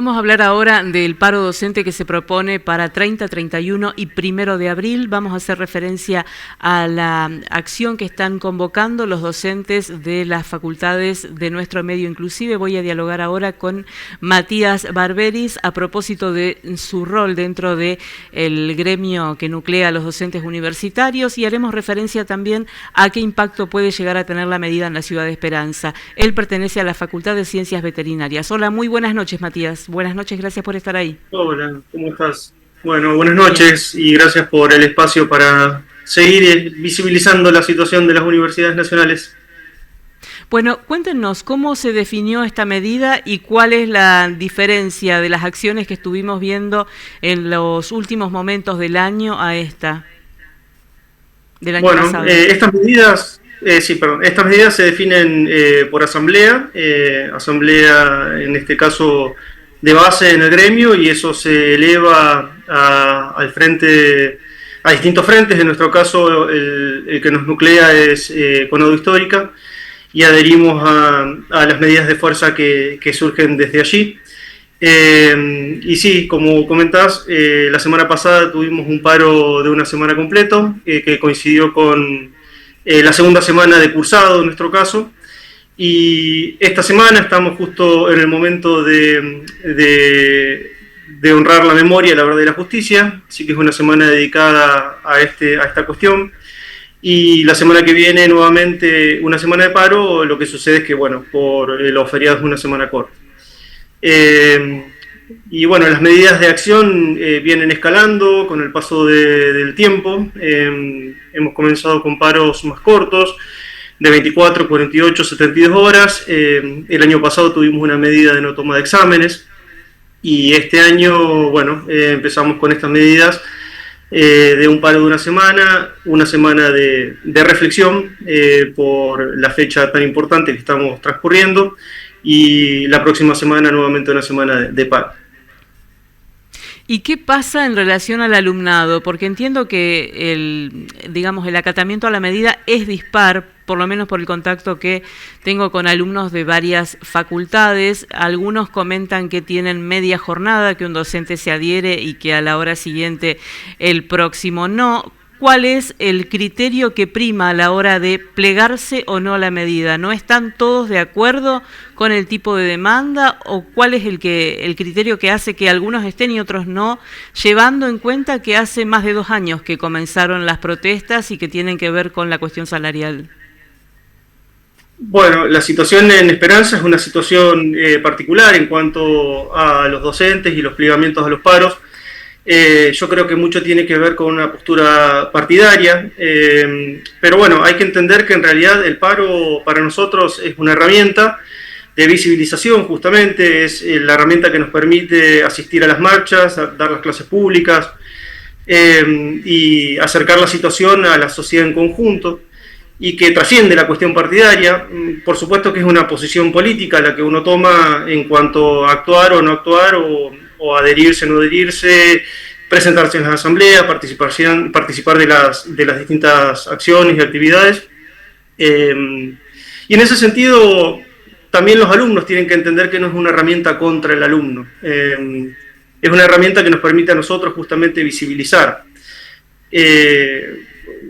Vamos a hablar ahora del paro docente que se propone para 30, 31 y 1 de abril. Vamos a hacer referencia a la acción que están convocando los docentes de las facultades de nuestro medio inclusive. Voy a dialogar ahora con Matías Barberis a propósito de su rol dentro del gremio que nuclea a los docentes universitarios y haremos referencia también a qué impacto puede llegar a tener la medida en la ciudad de Esperanza. Él pertenece a la Facultad de Ciencias Veterinarias. Hola, muy buenas noches, Matías. Buenas noches, gracias por estar ahí. Hola, ¿cómo estás? Bueno, buenas noches y gracias por el espacio para seguir visibilizando la situación de las universidades nacionales. Bueno, cuéntenos cómo se definió esta medida y cuál es la diferencia de las acciones que estuvimos viendo en los últimos momentos del año a esta, del año pasado. Estas medidas se definen por asamblea en este caso de base en el gremio, y eso se eleva al frente, a distintos frentes. En nuestro caso el que nos nuclea es CONADU Histórica, y adherimos a las medidas de fuerza que surgen desde allí. Y sí, como comentás, la semana pasada tuvimos un paro de una semana completo, que coincidió con la segunda semana de cursado en nuestro caso. Y esta semana estamos justo en el momento de honrar la memoria, la verdad y la justicia, así que es una semana dedicada a esta cuestión. Y la semana que viene nuevamente una semana de paro. Lo que sucede es que, bueno, por los feriados es una semana corta. Y bueno, las medidas de acción vienen escalando con el paso del tiempo. Hemos comenzado con paros más cortos, de 24, 48, 72 horas. El año pasado tuvimos una medida de no toma de exámenes, y este año, bueno, empezamos con estas medidas de un paro de una semana de reflexión por la fecha tan importante que estamos transcurriendo, y la próxima semana nuevamente una semana de paro. ¿Y qué pasa en relación al alumnado? Porque entiendo que el acatamiento a la medida es dispar, por lo menos por el contacto que tengo con alumnos de varias facultades. Algunos comentan que tienen media jornada, que un docente se adhiere y que a la hora siguiente el próximo no. ¿Cuál es el criterio que prima a la hora de plegarse o no a la medida? ¿No están todos de acuerdo con el tipo de demanda? ¿O cuál es el criterio que hace que algunos estén y otros no, llevando en cuenta que hace más de 2 años que comenzaron las protestas y que tienen que ver con la cuestión salarial? Bueno, la situación en Esperanza es una situación particular en cuanto a los docentes y los plegamientos a los paros. Yo creo que mucho tiene que ver con una postura partidaria, pero bueno, hay que entender que en realidad el paro para nosotros es una herramienta de visibilización. Justamente es la herramienta que nos permite asistir a las marchas, dar las clases públicas y acercar la situación a la sociedad en conjunto, y que trasciende la cuestión partidaria. Por supuesto que es una posición política la que uno toma en cuanto a actuar o no actuar, o adherirse o no adherirse, presentarse en las asambleas, participar de las distintas acciones y actividades. Y en ese sentido, también los alumnos tienen que entender que no es una herramienta contra el alumno. Es una herramienta que nos permite a nosotros justamente visibilizar.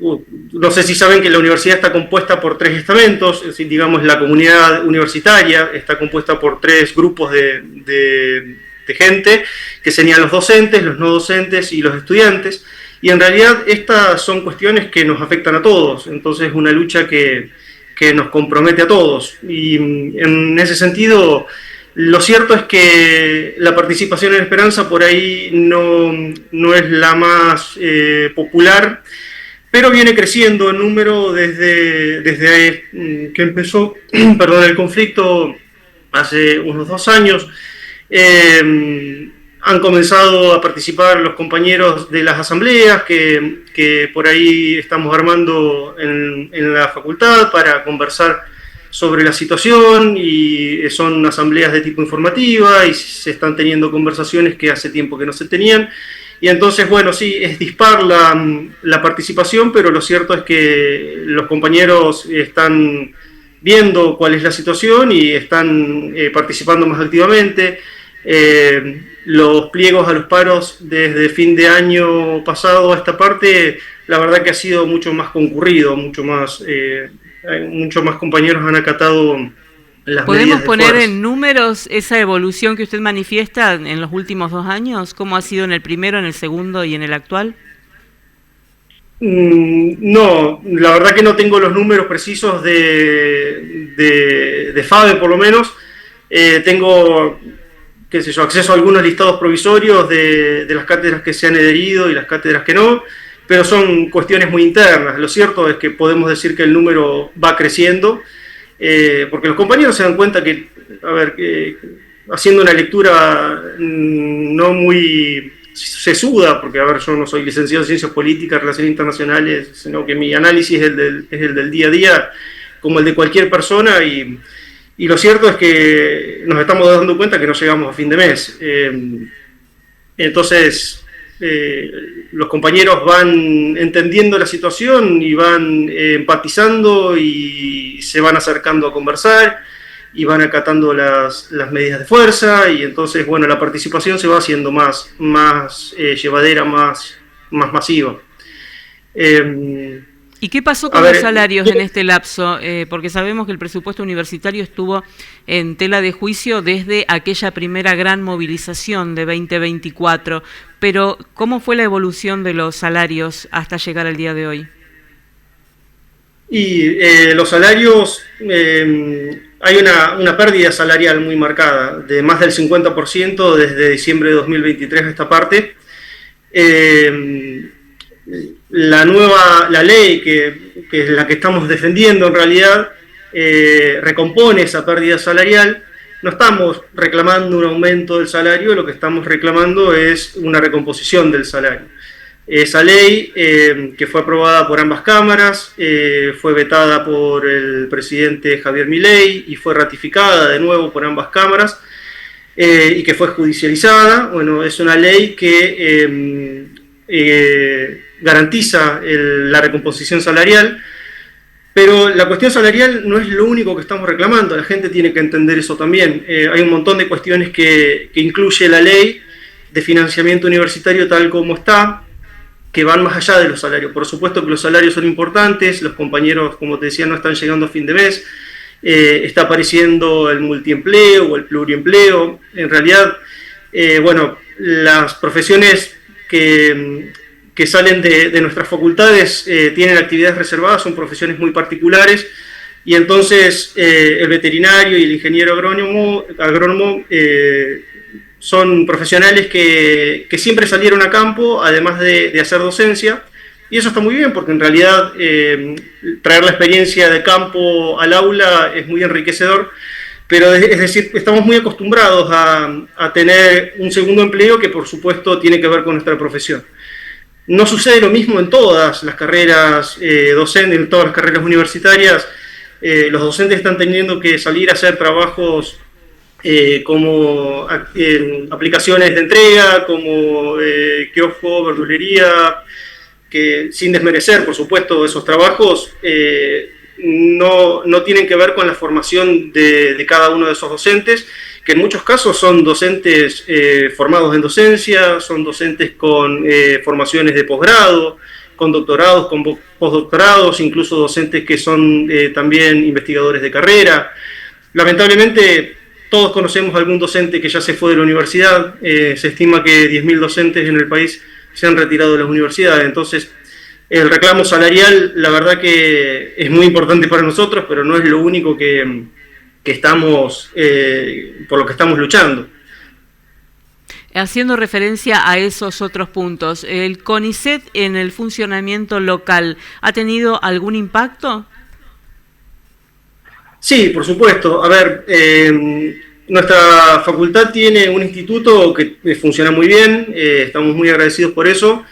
No sé si saben que la universidad está compuesta por 3 estamentos. Es decir, digamos, la comunidad universitaria está compuesta por 3 grupos de gente, que serían los docentes, los no docentes y los estudiantes, y en realidad estas son cuestiones que nos afectan a todos. Entonces es una lucha que nos compromete a todos, y en ese sentido lo cierto es que la participación en Esperanza por ahí no es la más popular, pero viene creciendo en número desde que empezó el conflicto hace unos 2 años. Han comenzado a participar los compañeros de las asambleas que por ahí estamos armando en la facultad para conversar sobre la situación, y son asambleas de tipo informativa y se están teniendo conversaciones que hace tiempo que no se tenían. Y entonces, bueno, sí, es dispar la participación, pero lo cierto es que los compañeros están viendo cuál es la situación y están participando más activamente. Los pliegos a los paros desde fin de año pasado a esta parte, la verdad que ha sido mucho más concurrido, mucho más compañeros han acatado las medidas de fuerza. ¿Podemos poner en números esa evolución que usted manifiesta en los últimos 2 años? ¿Cómo ha sido en el primero, en el segundo y en el actual? No, la verdad que no tengo los números precisos de FABE, por lo menos. Tengo, qué sé yo, acceso a algunos listados provisorios de las cátedras que se han adherido y las cátedras que no, pero son cuestiones muy internas. Lo cierto es que podemos decir que el número va creciendo, porque los compañeros se dan cuenta que, haciendo una lectura no muy sesuda, porque yo no soy licenciado en Ciencias Políticas, Relaciones Internacionales, sino que mi análisis es el del día a día, como el de cualquier persona, y lo cierto es que nos estamos dando cuenta que no llegamos a fin de mes. Entonces, los compañeros van entendiendo la situación y van empatizando y se van acercando a conversar y van acatando las medidas de fuerza, y entonces, bueno, la participación se va haciendo más llevadera, más masiva. ¿Y qué pasó con los salarios en este lapso? Porque sabemos que el presupuesto universitario estuvo en tela de juicio desde aquella primera gran movilización de 2024, pero ¿cómo fue la evolución de los salarios hasta llegar al día de hoy? Y los salarios, hay una pérdida salarial muy marcada, de más del 50% desde diciembre de 2023 a esta parte. La ley, que es la que estamos defendiendo en realidad, recompone esa pérdida salarial. No estamos reclamando un aumento del salario, lo que estamos reclamando es una recomposición del salario. Esa ley, que fue aprobada por ambas cámaras, fue vetada por el presidente Javier Milei y fue ratificada de nuevo por ambas cámaras, y que fue judicializada. Bueno, es una ley que garantiza la recomposición salarial, pero la cuestión salarial no es lo único que estamos reclamando. La gente tiene que entender eso también. Hay un montón de cuestiones que incluye la ley de financiamiento universitario tal como está, que van más allá de los salarios. Por supuesto que los salarios son importantes, los compañeros, como te decía, no están llegando a fin de mes, está apareciendo el multiempleo o el pluriempleo. En realidad, las profesiones que salen de nuestras facultades tienen actividades reservadas, son profesiones muy particulares, y entonces el veterinario y el ingeniero agrónomo son profesionales que siempre salieron a campo, además de hacer docencia, y eso está muy bien, porque en realidad traer la experiencia de campo al aula es muy enriquecedor, pero es decir, estamos muy acostumbrados a tener un segundo empleo que por supuesto tiene que ver con nuestra profesión. No sucede lo mismo en todas las carreras docentes, en todas las carreras universitarias. Los docentes están teniendo que salir a hacer trabajos como aplicaciones de entrega, como kiosco, verdulería, que sin desmerecer, por supuesto, esos trabajos, no tienen que ver con la formación de cada uno de esos docentes, que en muchos casos son docentes formados en docencia, son docentes con formaciones de posgrado, con doctorados, con postdoctorados, incluso docentes que son también investigadores de carrera. Lamentablemente, todos conocemos a algún docente que ya se fue de la universidad. Se estima que 10.000 docentes en el país se han retirado de las universidades. Entonces, el reclamo salarial, la verdad que es muy importante para nosotros, pero no es lo único que estamos, por lo que estamos luchando. Haciendo referencia a esos otros puntos, ¿el CONICET en el funcionamiento local ha tenido algún impacto? Sí, por supuesto. A ver, nuestra facultad tiene un instituto que funciona muy bien, estamos muy agradecidos por eso,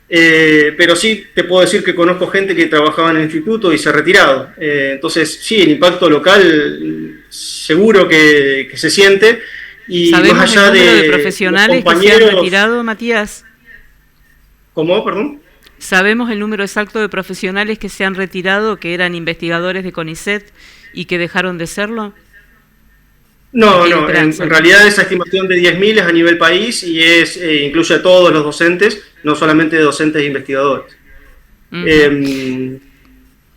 pero sí te puedo decir que conozco gente que trabajaba en el instituto y se ha retirado. Entonces, sí, el impacto local seguro que se siente. Y ¿sabemos más allá el número de profesionales que se han retirado, Matías? ¿Cómo, perdón? ¿Sabemos el número exacto de profesionales que se han retirado, que eran investigadores de CONICET y que dejaron de serlo? No, aquí en no, Esperanza. en realidad esa estimación de 10.000 es a nivel país y incluye a todos los docentes, no solamente docentes e investigadores. Ujú. Eh, ¿Qué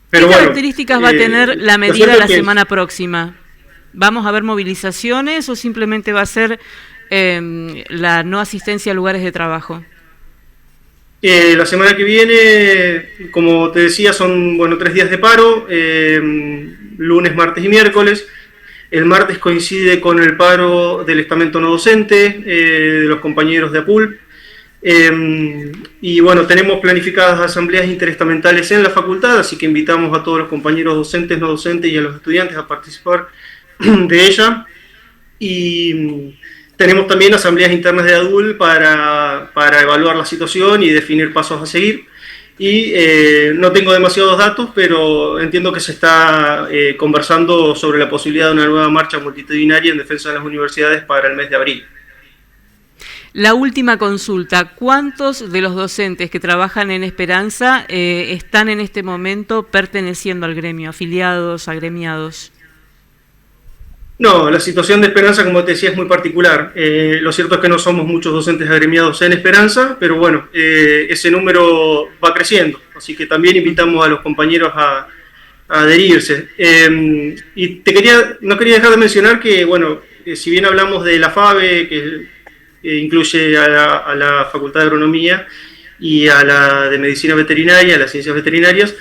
pero bueno, características va a tener la lo medida cierto es la que semana próxima? ¿Vamos a ver movilizaciones o simplemente va a ser la no asistencia a lugares de trabajo? la semana que viene, como te decía, son bueno 3 días de paro, lunes, martes y miércoles. El martes coincide con el paro del estamento no docente, de los compañeros de APUL. Y bueno, tenemos planificadas asambleas interestamentales en la facultad, así que invitamos a todos los compañeros docentes, no docentes y a los estudiantes a participar de ella. Y tenemos también asambleas internas de ADUL para evaluar la situación y definir pasos a seguir. Y no tengo demasiados datos, pero entiendo que se está conversando sobre la posibilidad de una nueva marcha multitudinaria en defensa de las universidades para el mes de abril. La última consulta, ¿cuántos de los docentes que trabajan en Esperanza están en este momento perteneciendo al gremio, afiliados, agremiados? No, la situación de Esperanza, como te decía, es muy particular. Lo cierto es que no somos muchos docentes agremiados en Esperanza, pero bueno, ese número va creciendo, así que también invitamos a los compañeros a adherirse. Y no quería dejar de mencionar que, bueno, si bien hablamos de la FABE, que incluye a la Facultad de Agronomía y a la de Medicina Veterinaria, a las ciencias veterinarias,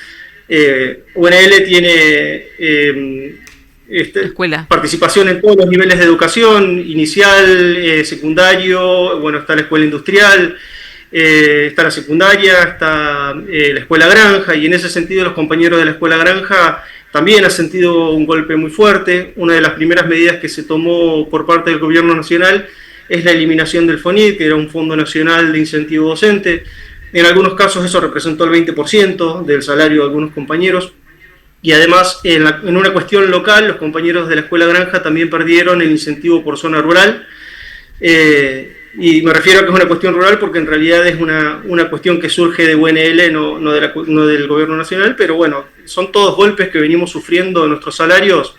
UNL tiene Escuela. participación en todos los niveles de educación, inicial, secundario, bueno, está la escuela industrial, está la secundaria, está la escuela granja, y en ese sentido los compañeros de la escuela granja también han sentido un golpe muy fuerte. Una de las primeras medidas que se tomó por parte del gobierno nacional es la eliminación del FONIT, que era un Fondo Nacional de Incentivo Docente. En algunos casos eso representó el 20% del salario de algunos compañeros. Y además, en una cuestión local, los compañeros de la escuela granja también perdieron el incentivo por zona rural. Y me refiero a que es una cuestión rural porque en realidad es una cuestión que surge de UNL, no del gobierno nacional, pero bueno, son todos golpes que venimos sufriendo en nuestros salarios.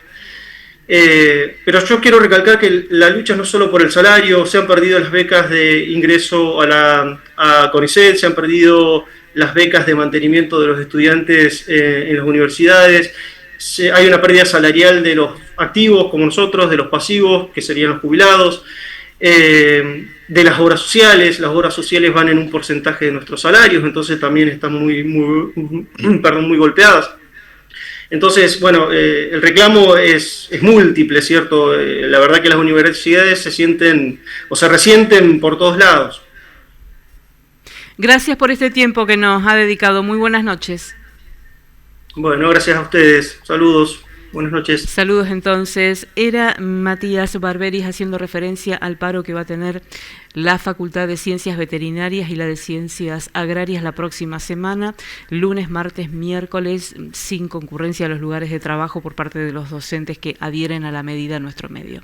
Pero yo quiero recalcar que la lucha no es solo por el salario, se han perdido las becas de ingreso a CONICET, se han perdido las becas de mantenimiento de los estudiantes en las universidades, hay una pérdida salarial de los activos como nosotros, de los pasivos, que serían los jubilados, de las obras sociales van en un porcentaje de nuestros salarios, entonces también están muy golpeadas. Entonces, bueno, el reclamo es múltiple, ¿cierto? La verdad que las universidades se sienten o se resienten por todos lados. Gracias por este tiempo que nos ha dedicado. Muy buenas noches. Bueno, gracias a ustedes. Saludos. Buenas noches. Saludos entonces. Era Matías Barberis haciendo referencia al paro que va a tener la Facultad de Ciencias Veterinarias y la de Ciencias Agrarias la próxima semana, lunes, martes, miércoles, sin concurrencia a los lugares de trabajo por parte de los docentes que adhieren a la medida en nuestro medio.